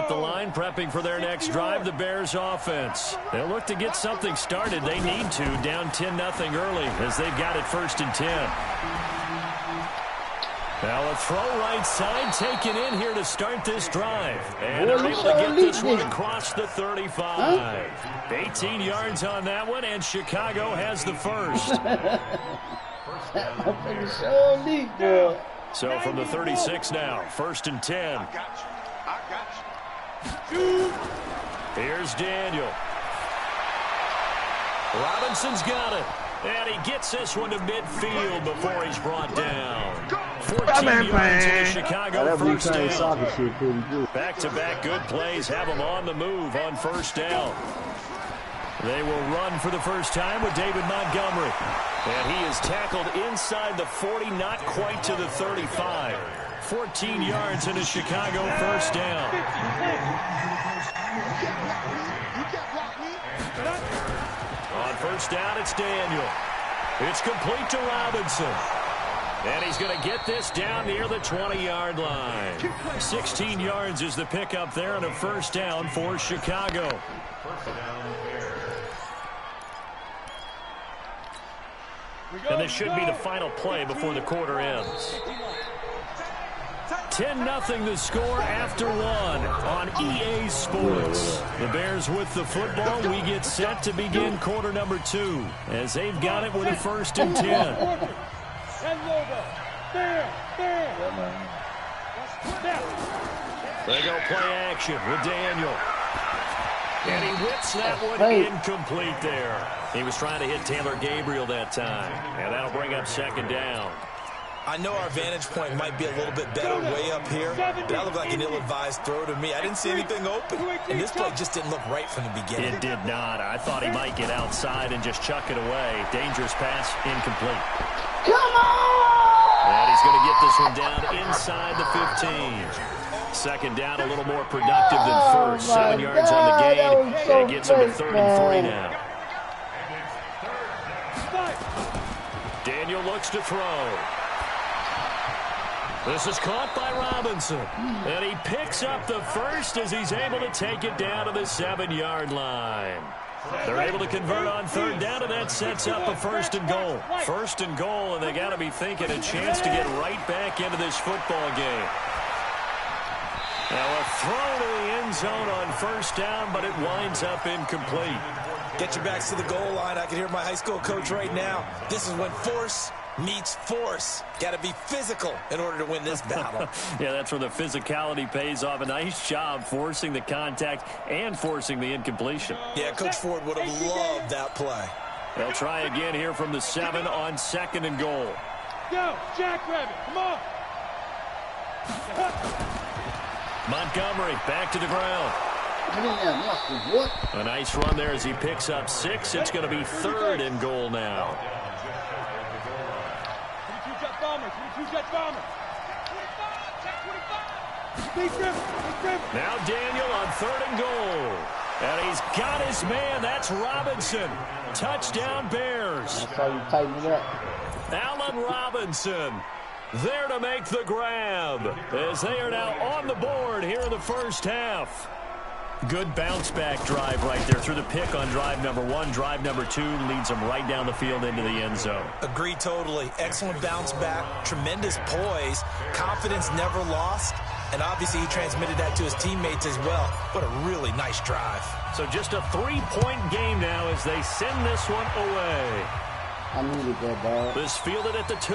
at the line, prepping for their next drive, the Bears offense. They'll look to get something started. They need to, down 10-0 early, as they've got it 1st and 10. Now a throw right side taken in here to start this drive. And they're able to get this one across the 35. 18 yards on that one, and Chicago has the first. So from the 36 now, 1st and 10. Here's Daniel. Robinson's got it. And he gets this one to midfield before he's brought down. 14 yards in the Chicago first down. Back-to-back good plays have them on the move on 1st down. They will run for the first time with David Montgomery. And he is tackled inside the 40, not quite to the 35. 14 yards in a Chicago first down. On 1st down, it's Daniel. It's complete to Robinson. And he's going to get this down near the 20-yard line. 16 yards is the pickup there on a 1st down for Chicago. And this should be the final play before the quarter ends. 10-0 the score after 1 on EA Sports. The Bears with the football. We get set to begin quarter number 2 as they've got it with a 1st and 10. They go play action with Daniel. And he whips that one incomplete there. He was trying to hit Taylor Gabriel that time. And that'll bring up 2nd down. I know our vantage point might be a little bit better way up here, but that looked like an ill-advised throw to me. I didn't see anything open, and this play just didn't look right from the beginning. It did not. I thought he might get outside and just chuck it away. Dangerous pass, incomplete. Come on! And he's going to get this one down inside the 15. 2nd down, a little more productive than 1st. 7 yards on the gain, and it gets him to 3rd and 3 now. Daniel looks to throw. This is caught by Robinson. And he picks up the first as he's able to take it down to the 7-yard line. They're able to convert on 3rd down, and that sets up a 1st and goal. 1st and goal, and they got to be thinking a chance to get right back into this football game. Now a throw to the end zone on 1st down, but it winds up incomplete. Get your backs to the goal line. I can hear my high school coach right now. This is when force meets force. Got to be physical in order to win this battle. Yeah, that's where the physicality pays off. A nice job forcing the contact and forcing the incompletion. Yeah, Coach Ford would have loved that play. They'll try again here from the 7 on 2nd and goal. Go, Jackrabbit, come on. Montgomery back to the ground. A nice run there as he picks up 6. It's going to be 3rd and goal now. 22 jet bombers, 22 jet bombers. 25. Now Daniel on 3rd and goal. And he's got his man. That's Robinson. Touchdown Bears. That's how you tighten it up. Allen Robinson there to make the grab as they are now on the board here in the 1st half. Good bounce-back drive right there through the pick on drive number 1. Drive number 2 leads them right down the field into the end zone. Agree totally. Excellent bounce back, tremendous poise, confidence never lost, and obviously he transmitted that to his teammates as well. What a really nice drive. So just a 3-point game now as they send this one away. I needed that, dog. This fielded at the 2.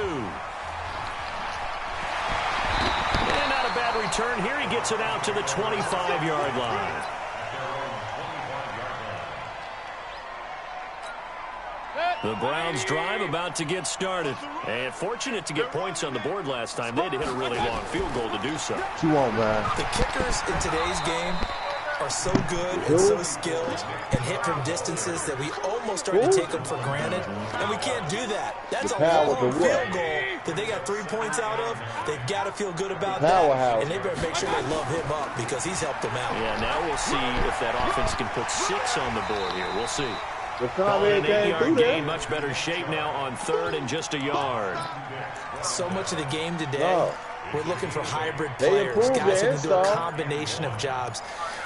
And not a bad return here. He gets it out to the 25-yard line. The Browns drive about to get started. And fortunate to get points on the board last time. They had to hit a really long field goal to do so. You want, man? The kickers in today's game are so good and so skilled and hit from distances that we almost start to take them for granted. And we can't do that. That's a long field goal that they got 3 points out of. They've got to feel good about that. And they better make sure they love him up because he's helped them out. Yeah, now we'll see if that offense can put 6 on the board here. We'll see. An an 8-yard gain, much better shape now on 3rd and just a yard. So much of the game today We're looking for hybrid players, guys who can do a combination of jobs.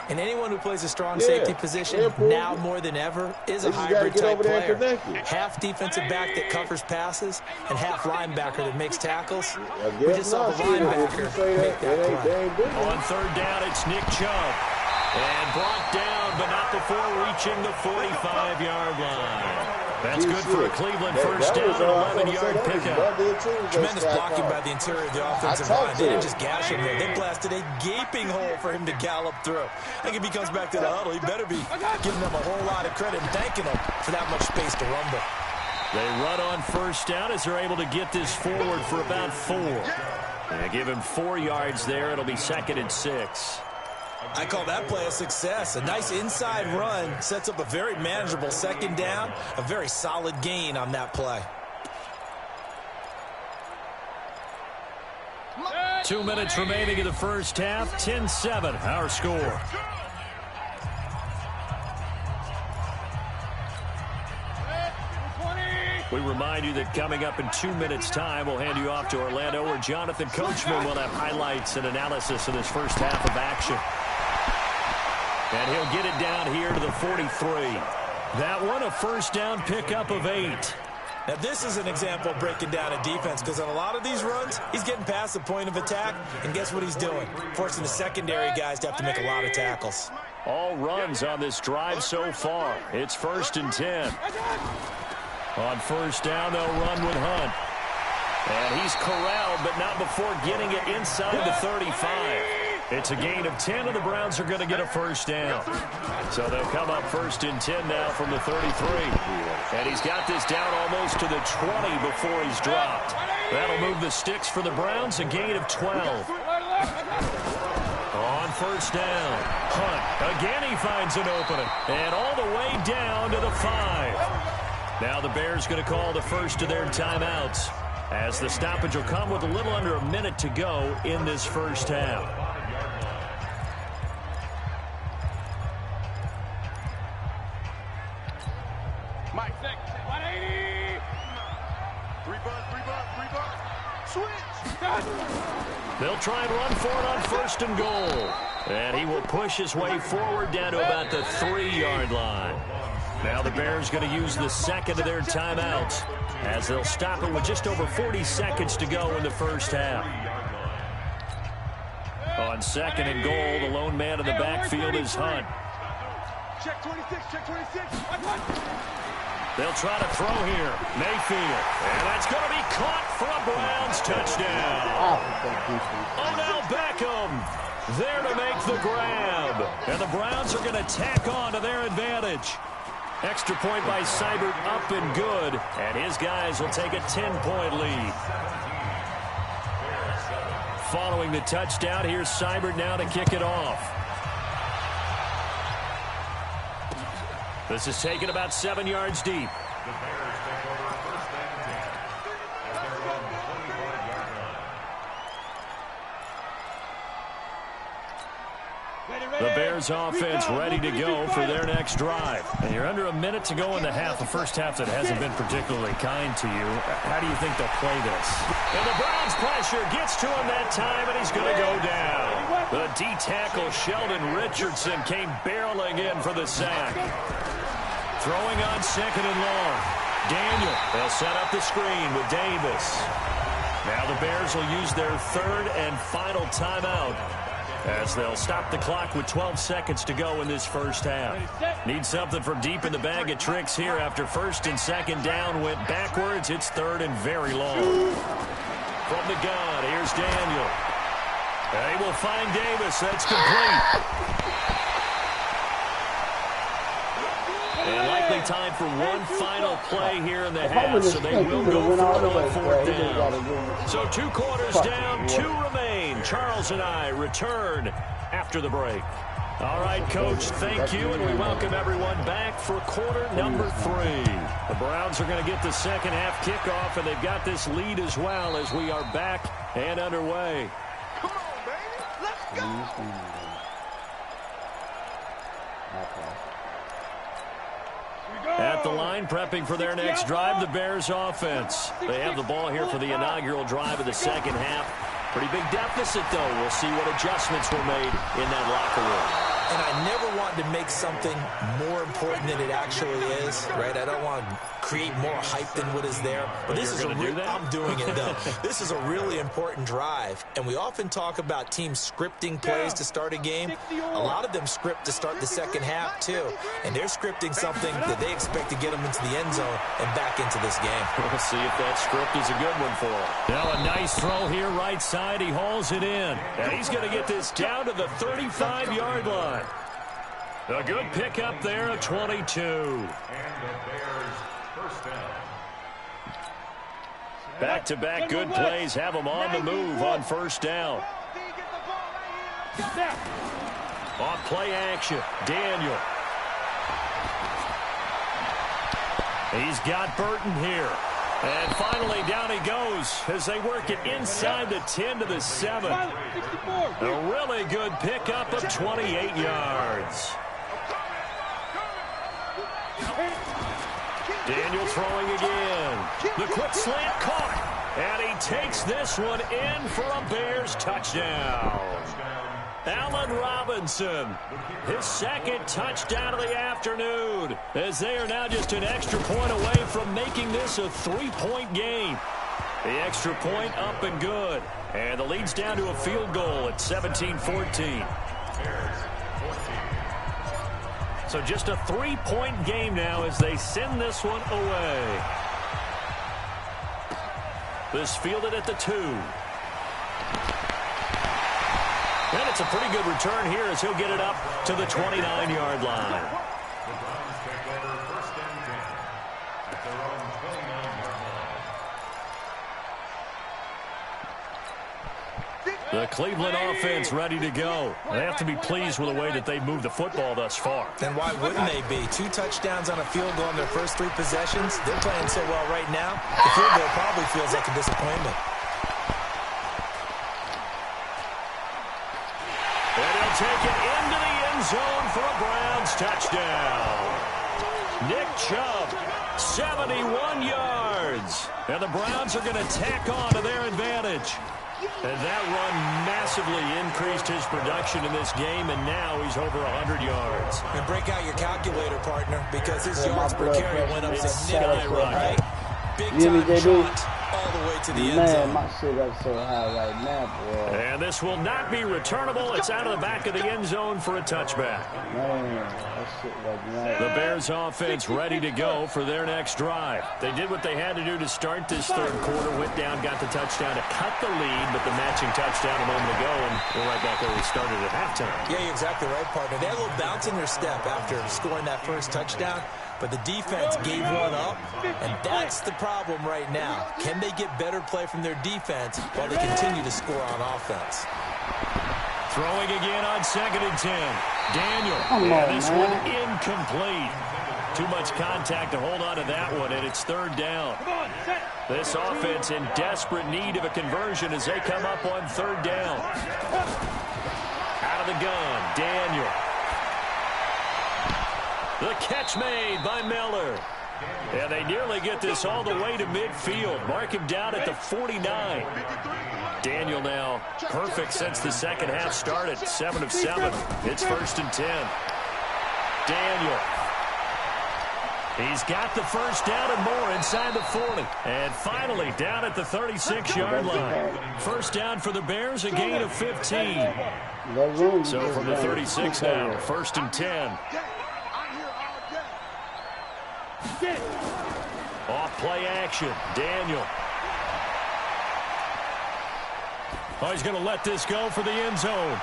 And anyone who plays a strong safety position now more than ever is a hybrid-type player. Half defensive back that covers passes and half linebacker that makes tackles. We just saw the linebacker make that play. On third down, it's Nick Chubb. And brought down, but not before reaching the 45-yard line. That's good for a Cleveland first down, an 11-yard pickup. Tremendous blocking by the interior of the offensive line. They didn't just gash him there. They blasted a gaping hole for him to gallop through. I think if he comes back to the huddle, he better be giving them a whole lot of credit and thanking them for that much space to rumble. They run on first down as they're able to get this forward for about 4. They give him 4 yards there. It'll be 2nd and 6. I call that play a success. A nice inside run sets up a very manageable second down. A very solid gain on that play. 2 minutes remaining in the first half. 10-7, our score. We remind you that coming up in 2 minutes' time, we'll hand you off to Orlando, where Jonathan Coachman will have highlights and analysis of this first half of action. And he'll get it down here to the 43. That one, a first down pickup of 8. Now, this is an example of breaking down a defense, because on a lot of these runs, he's getting past the point of attack, and guess what he's doing? Forcing the secondary guys to have to make a lot of tackles. All runs on this drive so far. It's 1st and 10. On first down, they'll run with Hunt. And he's corralled, but not before getting it inside the 35. It's a gain of 10, and the Browns are going to get a first down. So they'll come up 1st and 10 now from the 33. And he's got this down almost to the 20 before he's dropped. That'll move the sticks for the Browns, a gain of 12. On first down, Hunt. Again, he finds an opening. And all the way down to the 5. Now the Bears going to call the first of their timeouts, as the stoppage will come with a little under a minute to go in this first half. Mike, 180. 3-buck. Switch. They'll try and run for it on 1st and goal. And he will push his way forward down to about the 3-yard line. Now the Bears going to use the second of their timeouts, as they'll stop it with just over 40 seconds to go in the first half. On 2nd and goal, the lone man in the backfield is Hunt. Check 26, check 26. They'll try to throw here. Mayfield. And that's going to be caught for a Browns touchdown. Odell Beckham there to make the grab. And the Browns are going to tack on to their advantage. Extra point by Seibert, up and good. And his guys will take a 10-point lead. Following the touchdown, here's Seibert now to kick it off. This is taken about 7 yards deep. The Bears offense ready to go for their next drive. And you're under a minute to go in the half, a first half that hasn't been particularly kind to you. How do you think they'll play this? And the Browns pressure gets to him that time, and he's going to go down. The D-tackle Sheldon Richardson came barreling in for the sack. Throwing on 2nd and long. Daniel, they'll set up the screen with Davis. Now the Bears will use their 3rd and final timeout, as they'll stop the clock with 12 seconds to go in this first half. Need something from deep in the bag of tricks here after 1st and 2nd down went backwards. It's 3rd and very long. From the gun, here's Daniel. They will find Davis. That's complete. And likely time for one final play here in the half, so they will go for it on 4th down. So 2 quarters down, 2 remain. Charles and I return after the break. All right, Coach, thank you, and we welcome everyone back for quarter number 3. The Browns are going to get the second half kickoff, and they've got this lead as well as we are back and underway. Come on, baby. Let's go. At the line, prepping for their next drive, the Bears offense. They have the ball here for the inaugural drive of the second half. Pretty big deficit, though. We'll see what adjustments were made in that locker room. And I never want to make something more important than it actually is, right? I don't want to create more hype than what is there. But this is I'm doing it, though. This is a really important drive. And we often talk about teams scripting plays to start a game. A lot of them script to start the second half, too. And they're scripting something that they expect to get them into the end zone and back into this game. We'll see if that script is a good one for him. Now a nice throw here right side. He hauls it in. And he's going to get this down to the 35-yard line. A good pickup there at 22. Back-to-back good plays have them on the move on first down. On play action, Daniel. He's got Burton here. And finally, down he goes as they work it inside the 10 to the 7. A really good pickup of 28 yards. Daniel throwing again. The quick slant caught. And he takes this one in for a Bears touchdown. Allen Robinson, his second touchdown of the afternoon, as they are now just an extra point away from making this a 3-point game. The extra point up and good. And the lead's down to a field goal at 17-14. So just a 3-point game now as they send this one away. This fielded at the 2. And it's a pretty good return here as he'll get it up to the 29-yard line. The Cleveland offense ready to go. They have to be pleased with the way that they've moved the football thus far. And why wouldn't they be? 2 touchdowns on a field goal in their first 3 possessions. They're playing so well right now. The field goal probably feels like a disappointment. And he'll take it into the end zone for a Browns touchdown. Nick Chubb, 71 yards. And the Browns are going to tack on to their advantage. And that run massively increased his production in this game, and now he's over 100 yards. And break out your calculator, partner, because his yards per carry went up significantly, right? Big-time shot all the way to the end zone. Man, my shit up so high right now, boy. And this will not be returnable. It's out of the back of the end zone for a touchback. Man, that shit like that. The Bears offense ready to go for their next drive. They did what they had to do to start this third quarter. Went down, got the touchdown to cut the lead, but the matching touchdown a moment ago, and we're right back where we started at halftime. Yeah, you're exactly right, partner. They had a little bounce in their step after scoring that first touchdown, but the defense gave one up, and that's the problem right now. Can they get better play from their defense while they continue to score on offense? Throwing again on 2nd and 10. Daniel, this one incomplete. Too much contact to hold on to that one, and it's 3rd down. This offense in desperate need of a conversion as they come up on 3rd down. Out of the gun, Daniel. The catch made by Miller. And they nearly get this all the way to midfield. Mark him down at the 49. Daniel now perfect since the second half started. 7 of 7. It's 1st and 10. Daniel. He's got the first down and more inside the 40. And finally down at the 36-yard line. First down for the Bears, a gain of 15. So from the 36 now, 1st and 10. Off play action, Daniel. Oh, he's going to let this go for the end zone.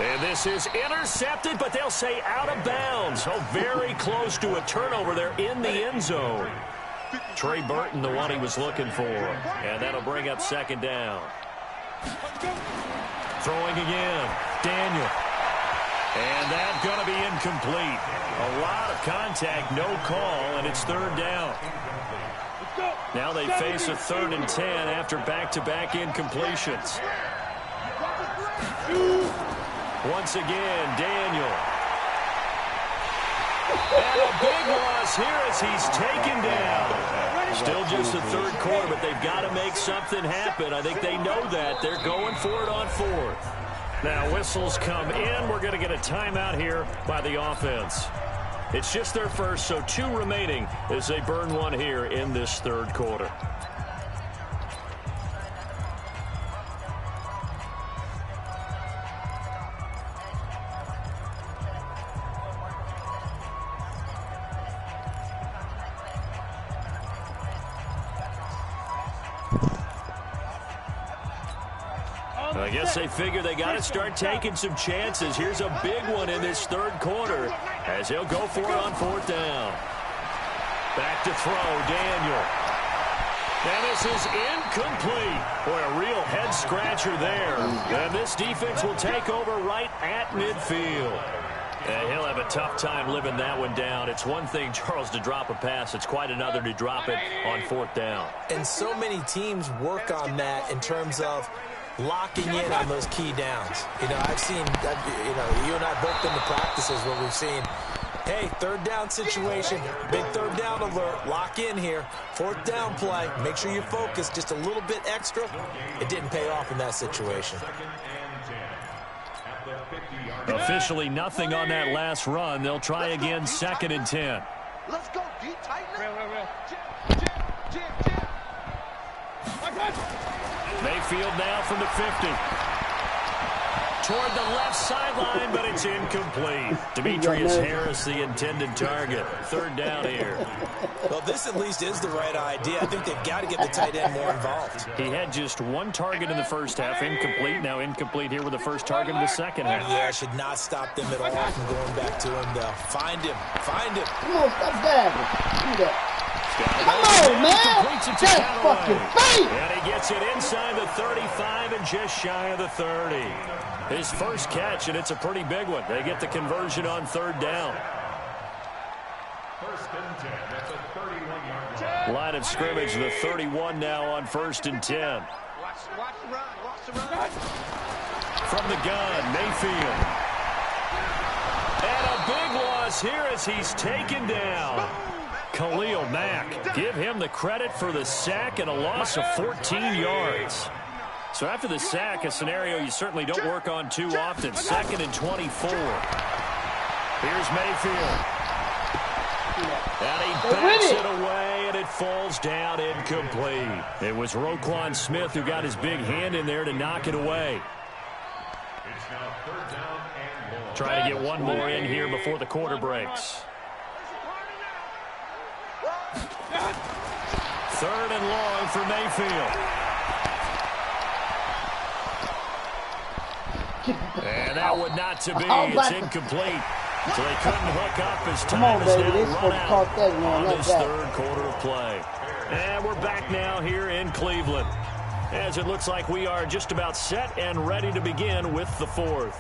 And this is intercepted, but they'll say out of bounds. Oh, very close to a turnover there in the end zone. Trey Burton, the one he was looking for. And that'll bring up 2nd down. Throwing again, Daniel. And that's going to be incomplete. A lot of contact, no call, and it's 3rd down. Now they face a 3rd and 10 after back-to-back incompletions. Once again, Daniel. And a big loss here as he's taken down. Still just the third quarter, but they've got to make something happen. I think they know that. They're going for it on fourth. Now whistles come in. We're going to get a timeout here by the offense. It's just their first, so 2 remaining as they burn one here in this third quarter. I guess they figure they got to start taking some chances. Here's a big one in this third quarter as he'll go for it on fourth down. Back to throw, Daniel. And this is incomplete. Boy, a real head-scratcher there. And this defense will take over right at midfield. And he'll have a tough time living that one down. It's one thing, Charles, to drop a pass. It's quite another to drop it on fourth down. And so many teams work on that in terms of locking in on those key downs. You know, I've seen, you and I both been to practices where we've seen, hey, third down situation, big third down alert, lock in here, fourth down play, make sure you focus just a little bit extra. It didn't pay off in that situation. Officially nothing on that last run. They'll try again, 2nd and 10. Let's go, deep, tight. Mayfield now from the 50. Toward the left sideline, but it's incomplete. Demetrius Harris, the intended target. Third down here. Well, this at least is the right idea. I think they've got to get the tight end more involved. He had just 1 target in the first half, incomplete. Now incomplete here with the first target in the second half. Yeah, should not stop them at all from going back to him, though. Find him. Find him. Come on, stop diving. Do that. Come on, man! Just fucking fight! And he gets it inside the 35 and just shy of the 30. His first catch, and it's a pretty big one. They get the conversion on third down. Line of scrimmage, the 31 now on 1st and 10. Watch the run. From the gun, Mayfield. And a big loss here as he's taken down. Khalil Mack, give him the credit for the sack and a loss of 14 yards. So after the sack, a scenario you certainly don't work on too often. 2nd and 24. Here's Mayfield. And he backs it away, and it falls down incomplete. It was Roquan Smith who got his big hand in there to knock it away. Trying to get one more in here before the quarter breaks. 3rd and long for Mayfield. And that would not to be. It's incomplete. So they couldn't hook up as time is now run out on this third quarter of play. And we're back now here in Cleveland, as it looks like we are just about set and ready to begin with the fourth.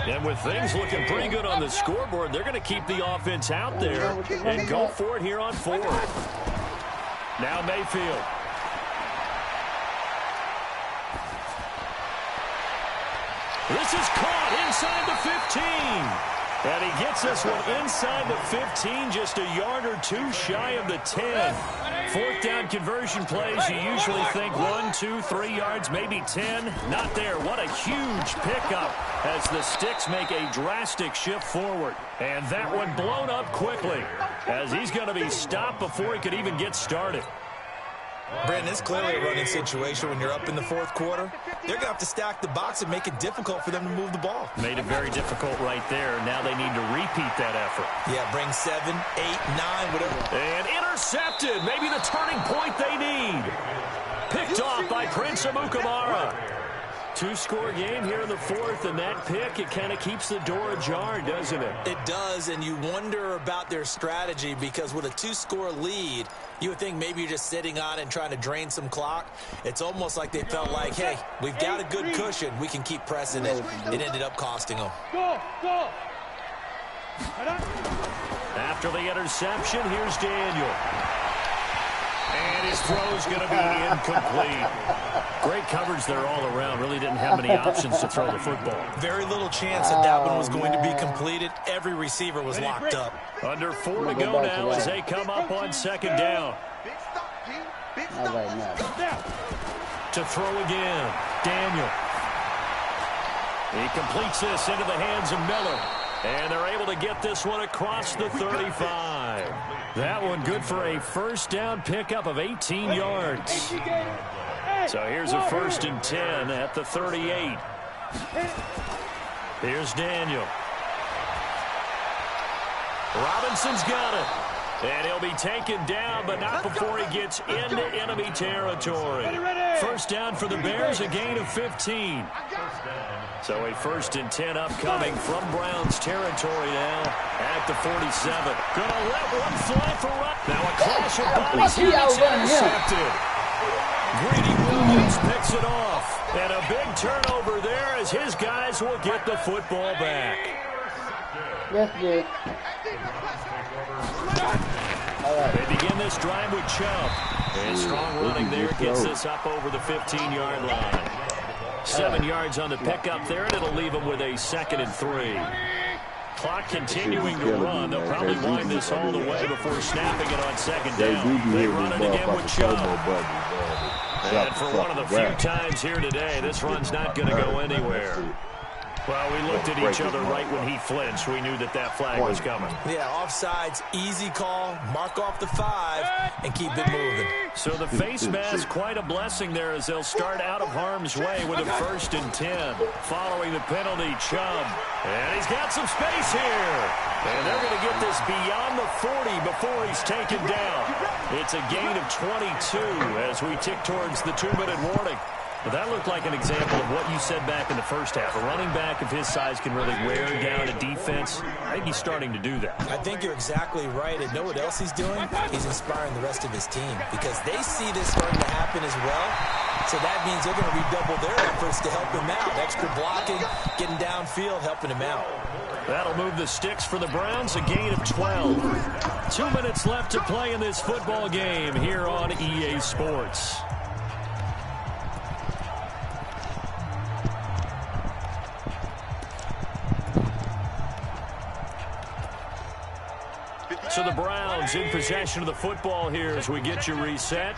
And with things looking pretty good on the scoreboard, they're going to keep the offense out there and go for it here on fourth. Now Mayfield. This is caught inside the 15. And he gets this one inside the 15, just a yard or 2 shy of the 10. Fourth down conversion plays, you usually think 1, 2, 3 yards, maybe 10. Not there. What a huge pickup as the Sticks make a drastic shift forward. And that one blown up quickly as he's going to be stopped before he could even get started. Brandon, it's clearly a running situation when you're up in the fourth quarter. They're going to have to stack the box and make it difficult for them to move the ball. Made it very difficult right there. Now they need to repeat that effort. Yeah, bring 7, 8, 9, whatever. And intercepted. Maybe the turning point they need. Picked off by Prince Amukamara. 2-score game here in the fourth, and that pick, it kind of keeps the door ajar, doesn't it? It does, and you wonder about their strategy because with a 2-score lead, you would think maybe you're just sitting on it and trying to drain some clock. It's almost like they felt like, hey, we've got a good cushion. We can keep pressing it. It ended up costing them. Go. After the interception, here's Daniel. And his throw's going to be incomplete. Great coverage there all around. Really didn't have many options to throw the football. Very little chance that that one was going to be completed. Every receiver was locked up. Under 4 to go now as they come up on second down. To throw again. Daniel. He completes this into the hands of Miller. And they're able to get this one across the 35. That one good for a first down pickup of 18 yards. So here's a 1st and 10 at the 38. Here's Daniel. Robinson's got it. And he'll be taken down, but not before he gets into enemy territory. First down for the Bears, a gain of 15. So a 1st and 10 upcoming from Browns territory now at the 47. Gonna let one fly for run. Now a clash of bodies here. It's intercepted. Greedy Williams picks it off. And a big turnover there as his guys will get the football back. Yes, yes. They begin this drive with Chubb. And strong running there gets this up over the 15-yard line. 7 yards on the pickup there, and it'll leave them with a 2nd and 3. Clock continuing to run. They'll probably wind this all the way before snapping it on 2nd down. They run it again with Chubb. And for one of the few times here today, this run's not going to go anywhere. Well, we looked at each other right when he flinched. We knew that that flag was coming. Yeah, offsides, easy call, mark off the 5, and keep it moving. So the face mask, quite a blessing there as they'll start out of harm's way with a 1st and 10. Following the penalty, Chubb. And he's got some space here. And they're going to get this beyond the 40 before he's taken down. It's a gain of 22 as we tick towards the 2-minute warning. But that looked like an example of what you said back in the first half. A running back of his size can really wear down a defense. I think he's starting to do that. I think you're exactly right. And know what else he's doing? He's inspiring the rest of his team because they see this starting to happen as well. So that means they're going to redouble their efforts to help him out. Extra blocking, getting downfield, helping him out. That'll move the sticks for the Browns, a gain of 12. 2 minutes left to play in this football game here on EA Sports. So the Browns in possession of the football here as we get you reset.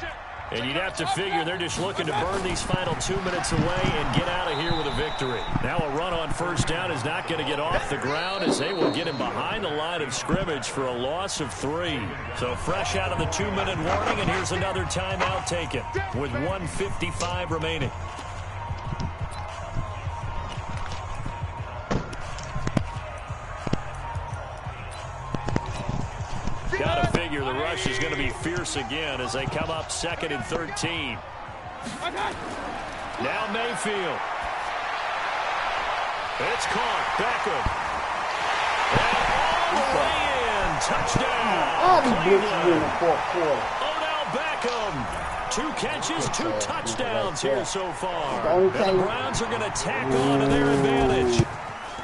And you'd have to figure they're just looking to burn these final 2 minutes away and get out of here with a victory. Now a run on first down is not going to get off the ground as they will get him behind the line of scrimmage for a loss of 3. So fresh out of the 2-minute warning, and here's another timeout taken with 1:55 remaining. Got to figure the rush is going to be fierce again as they come up 2nd and 13. Now Mayfield. It's caught. Beckham. And all the way in. Touchdown. Odell Beckham. 2 catches, 2 touchdowns here so far. And the Browns are going to tack on to their advantage.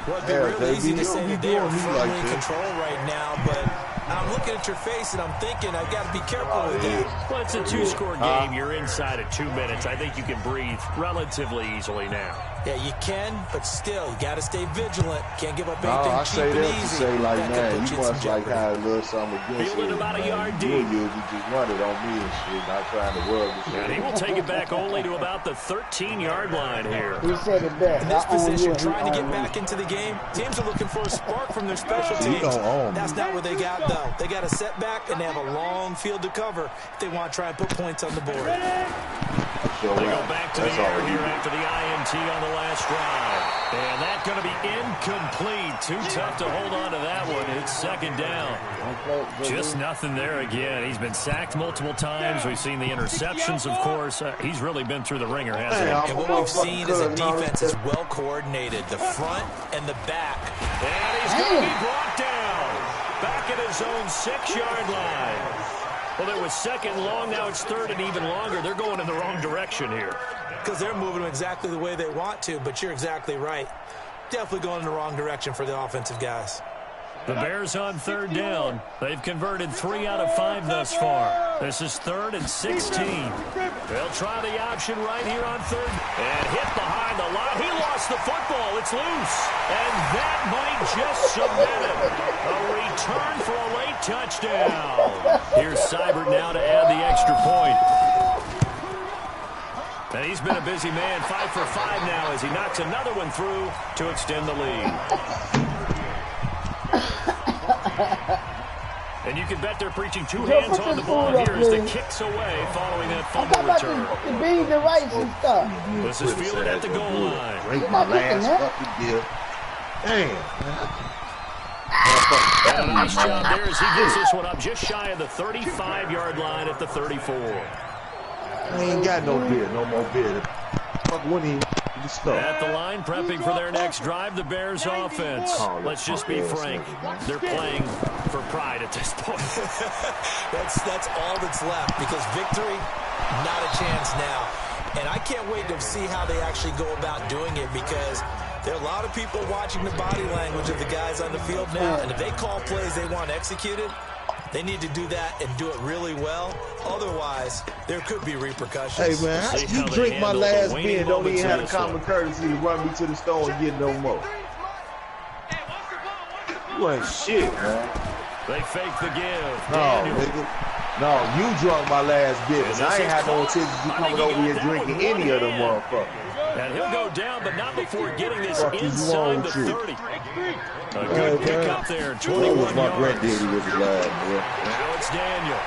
Well, it'd be really easy to say that they are firmly in control right now, but I'm looking at your face and I'm thinking I've got to be careful with that. Well, it's a 2-score game. You're inside of 2 minutes. I think you can breathe relatively easily now. Yeah, you can, but still, you got to stay vigilant. Can't give up anything cheap and easy. I say like, man, you must like have a little something against him. About a yard deep. You just run it on me and shit, not trying to work. And he will take it back only to about the 13-yard line here. He said it best. In this position, trying to get back into the game, teams are looking for a spark from their special teams. That's not what they got, though. They got a setback, and they have a long field to cover if they want to try and put points on the board. They go back to the air here after the INT on the last drive. And that's going to be incomplete. Too tough to hold on to that one. It's 2nd down. Just nothing there again. He's been sacked multiple times. We've seen the interceptions, of course. He's really been through the ringer, hasn't he? And what we've seen is a defense is well coordinated. The front and the back. And he's going to be brought down. Back at his own 6-yard line. Well, it was 2nd long. Now it's 3rd and even longer. They're going in the wrong direction here. Because they're moving them exactly the way they want to, but you're exactly right. Definitely going in the wrong direction for the offensive guys. The Bears on 3rd down. They've converted 3 out of 5 thus far. This is 3rd and 16. They'll try the option right here on 3rd. And hit behind the line. He lost the football. It's loose. And that might just cement it. A return for a late touchdown. Here's Seibert now to add the extra point. And he's been a busy man, 5 for 5 now as he knocks another one through to extend the lead. And you can bet they're preaching 2 hands on the ball here as the kick's away following that fumble return. The beans and rice and stuff. This is fielded at the goal line. Drink my last fucking beer. Damn. And a nice job there as he gets this one up just shy of the 35-yard line at the 34. I ain't got no beer, no more beer. Fuck, what he at the line, prepping for their next drive, the Bears offense. Let's just be frank. They're playing for pride at this point. that's all that's left because victory, not a chance now. And I can't wait to see how they actually go about doing it because there are a lot of people watching the body language of the guys on the field now. And if they call plays they want executed, they need to do that and do it really well. Otherwise, there could be repercussions. Hey, man, how you drink my last beer and don't even have the common courtesy to run me to the store and get no more? You ain't shit, man. They fake the give. No, nigga. No, you drunk my last beer. I ain't had no intention of you coming over here drinking any of them motherfuckers. And he'll go down, but not before getting this inside the 30. A good pick up there, 21 yards. My granddaddy was his last, boy. Now it's Daniel.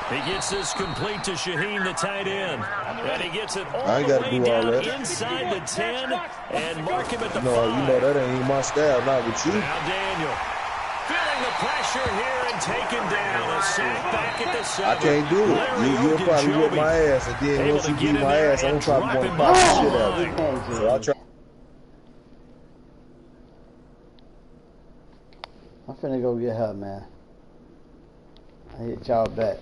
He gets this complete to Shaheen, the tight end. And he gets it all the way down inside the 10 and mark him at the 5. No, you know that ain't my style, not with you. Now Daniel feeling the pressure here and taken down. A sack back at the 7. I can't do it. You'll probably whip my ass, and then once you beat my ass, I'm probably going to pop the shit out of you. So I'll try. I'm finna go get her, man. I hit y'all back.